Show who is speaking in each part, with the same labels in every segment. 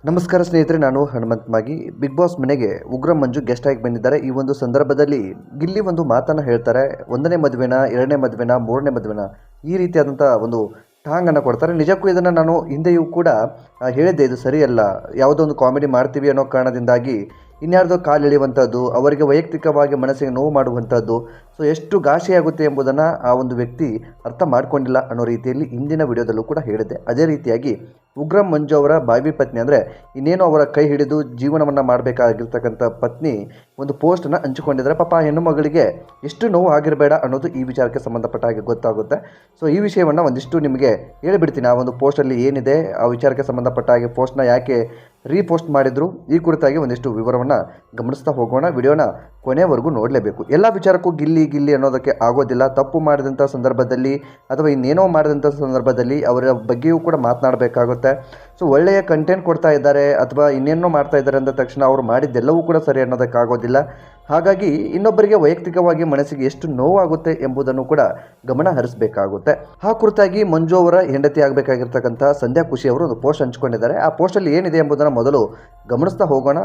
Speaker 1: ನಮಸ್ಕಾರ ಸ್ನೇಹಿತರೆ, ನಾನು ಹನುಮಂತ್ ಮಾಗಿ. ಬಿಗ್ ಬಾಸ್ ಮನೆಗೆ ಉಗ್ರ ಮಂಜು ಗೆಸ್ಟ್ ಆಗಿ ಬಂದಿದ್ದಾರೆ. ಈ ಒಂದು ಸಂದರ್ಭದಲ್ಲಿ ಗಿಲ್ಲಿ ಒಂದು ಮಾತನ್ನು ಹೇಳ್ತಾರೆ. 1ನೇ ಮದುವೆನ, 2ನೇ ಮದುವೆನ, 3ನೇ ಮದುವೆನ, ಈ ರೀತಿಯಾದಂಥ ಒಂದು ಟಾಂಗನ್ನು ಕೊಡ್ತಾರೆ. ನಿಜಕ್ಕೂ ಇದನ್ನು ನಾನು ಹಿಂದೆಯೂ ಕೂಡ ಹೇಳಿದ್ದೆ, ಇದು ಸರಿಯಲ್ಲ. ಯಾವುದೋ ಒಂದು ಕಾಮಿಡಿ ಮಾಡ್ತೀವಿ ಅನ್ನೋ ಕಾರಣದಿಂದಾಗಿ ಇನ್ಯಾರ್ದೋ ಕಾಲು ಎಳೆಯುವಂಥದ್ದು, ಅವರಿಗೆ ವೈಯಕ್ತಿಕವಾಗಿ ಮನಸ್ಸಿಗೆ ನೋವು ಮಾಡುವಂಥದ್ದು, ಸೊ ಎಷ್ಟು ಘಾಷಿಯಾಗುತ್ತೆ ಎಂಬುದನ್ನು ಆ ಒಂದು ವ್ಯಕ್ತಿ ಅರ್ಥ ಮಾಡ್ಕೊಂಡಿಲ್ಲ ಅನ್ನೋ ರೀತಿಯಲ್ಲಿ ಹಿಂದಿನ ವಿಡಿಯೋದಲ್ಲೂ ಕೂಡ ಹೇಳಿದ್ದೆ. ಅದೇ ರೀತಿಯಾಗಿ ಉಗ್ರ ಮಂಜು ಅವರ ಬಾವಿ ಪತ್ನಿ, ಅಂದರೆ ಇನ್ನೇನು ಅವರ ಕೈ ಹಿಡಿದು ಜೀವನವನ್ನು ಮಾಡಬೇಕಾಗಿರ್ತಕ್ಕಂಥ ಪತ್ನಿ ಒಂದು ಪೋಸ್ಟನ್ನು ಹಂಚಿಕೊಂಡಿದ್ದಾರೆ. ಪಾಪ ಹೆಣ್ಣು ಮಗಳಿಗೆ ಎಷ್ಟು ನೋವು ಆಗಿರಬೇಡ ಅನ್ನೋದು ಈ ವಿಚಾರಕ್ಕೆ ಸಂಬಂಧಪಟ್ಟ ಹಾಗೆ ಗೊತ್ತಾಗುತ್ತೆ. ಸೊ ಈ ವಿಷಯವನ್ನು ಒಂದಿಷ್ಟು ನಿಮಗೆ ಹೇಳಿಬಿಡ್ತೀನಿ. ಆ ಒಂದು ಪೋಸ್ಟಲ್ಲಿ ಏನಿದೆ, ಆ ವಿಚಾರಕ್ಕೆ ಸಂಬಂಧಪಟ್ಟ ಹಾಗೆ ಪೋಸ್ಟ್ನ ಯಾಕೆ ರೀಪೋಸ್ಟ್ ಮಾಡಿದ್ರು, ಈ ಕುರಿತಾಗಿ ಒಂದಿಷ್ಟು ವಿವರವನ್ನು ಗಮನಿಸ್ತಾ ಹೋಗೋಣ. ವಿಡಿಯೋನ ಕೊನೆವರೆಗೂ ನೋಡಲೇಬೇಕು. ಎಲ್ಲ ವಿಚಾರಕ್ಕೂ ಗಿಲ್ಲಿ ಅನ್ನೋದಕ್ಕೆ ಆಗೋದಿಲ್ಲ. ತಪ್ಪು ಮಾಡಿದಂಥ ಸಂದರ್ಭದಲ್ಲಿ ಅಥವಾ ಇನ್ನೇನೋ ಮಾಡಿದಂಥ ಸಂದರ್ಭದಲ್ಲಿ ಅವರ ಬಗ್ಗೆಯೂ ಕೂಡ ಮಾತನಾಡಬೇಕಾಗುತ್ತೆ. ಸೊ ಒಳ್ಳೆಯ ಕಂಟೆಂಟ್ ಕೊಡ್ತಾ ಇದ್ದಾರೆ ಅಥವಾ ಇನ್ನೇನೋ ಮಾಡ್ತಾ ಇದ್ದಾರೆ ಅಂದ ತಕ್ಷಣ ಅವರು ಮಾಡಿದ್ದೆಲ್ಲವೂ ಕೂಡ ಸರಿ ಅನ್ನೋದಕ್ಕಾಗೋದಿಲ್ಲ. ಹಾಗಾಗಿ ಇನ್ನೊಬ್ಬರಿಗೆ ವೈಯಕ್ತಿಕವಾಗಿ ಮನಸ್ಸಿಗೆ ಎಷ್ಟು ನೋವಾಗುತ್ತೆ ಎಂಬುದನ್ನು ಕೂಡ ಗಮನ ಹರಿಸಬೇಕಾಗುತ್ತೆ. ಆ ಕುರಿತಾಗಿ ಮಂಜು ಅವರ ಹೆಂಡತಿ ಆಗಬೇಕಾಗಿರ್ತಕ್ಕಂಥ ಸಂಧ್ಯಾ ಖುಷಿ ಅವರು ಒಂದು ಪೋಸ್ಟ್ ಹಂಚಿಕೊಂಡಿದ್ದಾರೆ. ಆ ಪೋಸ್ಟಲ್ಲಿ ಏನಿದೆ ಎಂಬುದನ್ನು ಮೊದಲು ಗಮನಿಸ್ತಾ ಹೋಗೋಣ.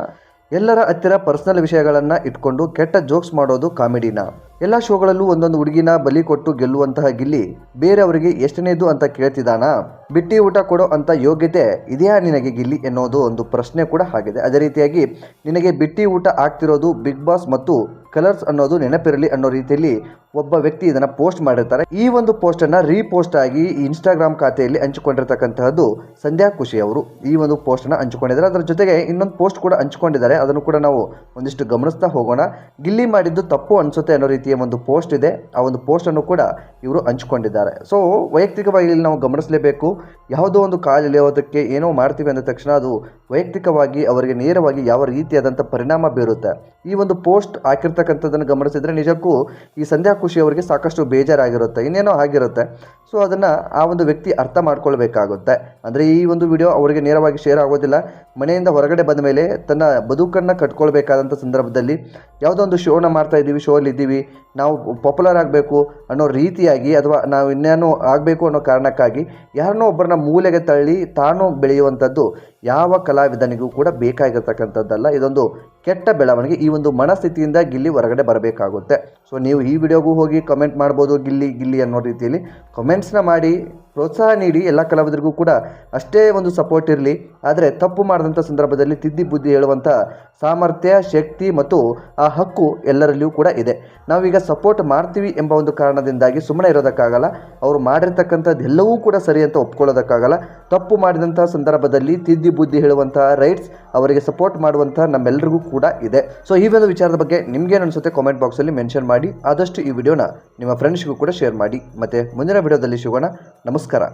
Speaker 1: ಎಲ್ಲರ ಹತ್ತಿರ ಪರ್ಸನಲ್ ವಿಷಯಗಳನ್ನು ಇಟ್ಕೊಂಡು ಕೆಟ್ಟ ಜೋಕ್ಸ್ ಮಾಡೋದು ಕಾಮಿಡಿನ. ಎಲ್ಲ ಶೋಗಳಲ್ಲೂ ಒಂದೊಂದು ಹುಡುಗಿನ ಬಲಿ ಕೊಟ್ಟು ಗೆಲ್ಲುವಂತಹ ಗಿಲ್ಲಿ ಬೇರೆಯವರಿಗೆ ಎಷ್ಟನೇದು ಅಂತ ಕೇಳ್ತಿದ್ದಾನಾ? ಬಿಟ್ಟಿ ಊಟ ಕೊಡೋ ಅಂತ ಯೋಗ್ಯತೆ ಇದೆಯಾ ನಿನಗೆ ಗಿಲ್ಲಿ ಎನ್ನುವುದು ಒಂದು ಪ್ರಶ್ನೆ ಕೂಡ ಆಗಿದೆ. ಅದೇ ರೀತಿಯಾಗಿ ನಿನಗೆ ಬಿಟ್ಟಿ ಊಟ ಆಗ್ತಿರೋದು ಬಿಗ್ ಬಾಸ್ ಮತ್ತು ಕಲರ್ಸ್ ಅನ್ನೋದು ನೆನಪಿರಲಿ ಅನ್ನೋ ರೀತಿಯಲ್ಲಿ ಒಬ್ಬ ವ್ಯಕ್ತಿ ಇದನ್ನು ಪೋಸ್ಟ್ ಮಾಡಿರ್ತಾರೆ. ಈ ಒಂದು ಪೋಸ್ಟನ್ನು ರೀಪೋಸ್ಟ್ ಆಗಿ ಇನ್ಸ್ಟಾಗ್ರಾಮ್ ಖಾತೆಯಲ್ಲಿ ಹಂಚಿಕೊಂಡಿರ್ತಕ್ಕಂತಹದ್ದು ಸಂಧ್ಯಾ ಖುಷಿ ಅವರು ಈ ಒಂದು ಪೋಸ್ಟನ್ನು ಹಂಚಿಕೊಂಡಿದ್ದಾರೆ. ಅದರ ಜೊತೆಗೆ ಇನ್ನೊಂದು ಪೋಸ್ಟ್ ಕೂಡ ಹಂಚಿಕೊಂಡಿದ್ದಾರೆ. ಅದನ್ನು ಕೂಡ ನಾವು ಒಂದಿಷ್ಟು ಗಮನಿಸ್ತಾ ಹೋಗೋಣ. ಗಿಲ್ಲಿ ಮಾಡಿದ್ದು ತಪ್ಪು ಅನಿಸುತ್ತೆ ಅನ್ನೋ ರೀತಿಯ ಒಂದು ಪೋಸ್ಟ್ ಇದೆ. ಆ ಒಂದು ಪೋಸ್ಟನ್ನು ಕೂಡ ಇವರು ಹಂಚಿಕೊಂಡಿದ್ದಾರೆ. ಸೊ ವೈಯಕ್ತಿಕವಾಗಿ ಇಲ್ಲಿ ನಾವು ಗಮನಿಸಲೇಬೇಕು. ಯಾವುದೋ ಒಂದು ಕಾಲು ಎಳೆಯೋದಕ್ಕೆ ಏನೋ ಮಾಡ್ತೀವಿ ಅಂದ ತಕ್ಷಣ ಅದು ವೈಯಕ್ತಿಕವಾಗಿ ಅವರಿಗೆ ನೇರವಾಗಿ ಯಾವ ರೀತಿಯಾದಂಥ ಪರಿಣಾಮ ಬೀರುತ್ತೆ. ಈ ಒಂದು ಪೋಸ್ಟ್ ಹಾಕಿರ್ತಕ್ಕಂಥದ್ದನ್ನು ಗಮನಿಸಿದರೆ ನಿಜಕ್ಕೂ ಈ ಸಂಧ್ಯಾ ಖುಷಿ ಅವರಿಗೆ ಸಾಕಷ್ಟು ಬೇಜಾರಾಗಿರುತ್ತೆ, ಇನ್ನೇನೋ ಆಗಿರುತ್ತೆ. ಸೊ ಅದನ್ನು ಆ ಒಂದು ವ್ಯಕ್ತಿ ಅರ್ಥ ಮಾಡ್ಕೊಳ್ಬೇಕಾಗುತ್ತೆ. ಅಂದರೆ ಈ ಒಂದು ವಿಡಿಯೋ ಅವರಿಗೆ ನೇರವಾಗಿ ಶೇರ್ ಆಗೋದಿಲ್ಲ. ಮನೆಯಿಂದ ಹೊರಗಡೆ ಬಂದ ಮೇಲೆ ತನ್ನ ಬದುಕನ್ನು ಕಟ್ಕೊಳ್ಬೇಕಾದಂಥ ಸಂದರ್ಭದಲ್ಲಿ ಯಾವುದೋ ಒಂದು ಶೋನ ಮಾಡ್ತಾ ಇದ್ದೀವಿ, ಶೋಲ್ಲಿ ಇದ್ದೀವಿ, ನಾವು ಪಾಪ್ಯುಲರ್ ಆಗಬೇಕು ಅನ್ನೋ ರೀತಿಯಾಗಿ ಅಥವಾ ನಾವು ಇನ್ನೇನೋ ಆಗಬೇಕು ಅನ್ನೋ ಕಾರಣಕ್ಕಾಗಿ ಯಾರನ್ನೋ ಒಬ್ಬರನ್ನ ಮೂಲೆಗೆ ತಳ್ಳಿ ತಾನು ಬೆಳೆಯುವಂಥದ್ದು ಯಾವ ಕಲಾವಿದನಿಗೂ ಕೂಡ ಬೇಕಾಗಿರ್ತಕ್ಕಂಥದ್ದಲ್ಲ. ಇದೊಂದು ಕೆಟ್ಟ ಬೆಳವಣಿಗೆ. ಈ ಒಂದು ಮನಸ್ಥಿತಿಯಿಂದ ಗಿಲ್ಲಿ ಹೊರಗಡೆ ಬರಬೇಕಾಗುತ್ತೆ. ಸೊ ನೀವು ಈ ವಿಡಿಯೋಗೂ ಹೋಗಿ ಕಮೆಂಟ್ ಮಾಡ್ಬೋದು, ಗಿಲ್ಲಿ ಅನ್ನೋ ರೀತಿಯಲ್ಲಿ ಕಮೆಂಟ್ಸ್ನ ಮಾಡಿ ಪ್ರೋತ್ಸಾಹ ನೀಡಿ. ಎಲ್ಲ ಕಲಾವಿದರಿಗೂ ಕೂಡ ಅಷ್ಟೇ ಒಂದು ಸಪೋರ್ಟ್ ಇರಲಿ. ಆದರೆ ತಪ್ಪು ಮಾಡಿದಂಥ ಸಂದರ್ಭದಲ್ಲಿ ತಿದ್ದಿ ಬುದ್ಧಿ ಹೇಳುವಂಥ ಸಾಮರ್ಥ್ಯ, ಶಕ್ತಿ ಮತ್ತು ಆ ಹಕ್ಕು ಎಲ್ಲರಲ್ಲಿಯೂ ಕೂಡ ಇದೆ. ನಾವೀಗ ಸಪೋರ್ಟ್ ಮಾಡ್ತೀವಿ ಎಂಬ ಒಂದು ಕಾರಣದಿಂದಾಗಿ ಸುಮ್ಮನೆ ಇರೋದಕ್ಕಾಗಲ್ಲ. ಅವರು ಮಾಡಿರ್ತಕ್ಕಂಥದ್ದು ಎಲ್ಲವೂ ಕೂಡ ಸರಿ ಅಂತ ಒಪ್ಕೊಳ್ಳೋದಕ್ಕಾಗಲ್ಲ. ತಪ್ಪು ಮಾಡಿದಂಥ ಸಂದರ್ಭದಲ್ಲಿ ತಿದ್ದಿ ಬುದ್ಧಿ ಹೇಳುವಂಥ ರೈಟ್ಸ್, ಅವರಿಗೆ ಸಪೋರ್ಟ್ ಮಾಡುವಂಥ ನಮ್ಮೆಲ್ಲರಿಗೂ ಕೂಡ ಇದೆ. ಸೊ ಈ ಒಂದು ವಿಚಾರದ ಬಗ್ಗೆ ನಿಮ್ಗೇನು ಅನಿಸುತ್ತೆ ಕಾಮೆಂಟ್ ಬಾಕ್ಸಲ್ಲಿ ಮೆನ್ಷನ್ ಮಾಡಿ. ಆದಷ್ಟು ಈ ವಿಡಿಯೋನ ನಿಮ್ಮ ಫ್ರೆಂಡ್ಸ್ಗೂ ಕೂಡ ಶೇರ್ ಮಾಡಿ. ಮತ್ತು ಮುಂದಿನ ವಿಡಿಯೋದಲ್ಲಿ ಸಿಗೋಣ. ನಮಸ್ಕಾರ.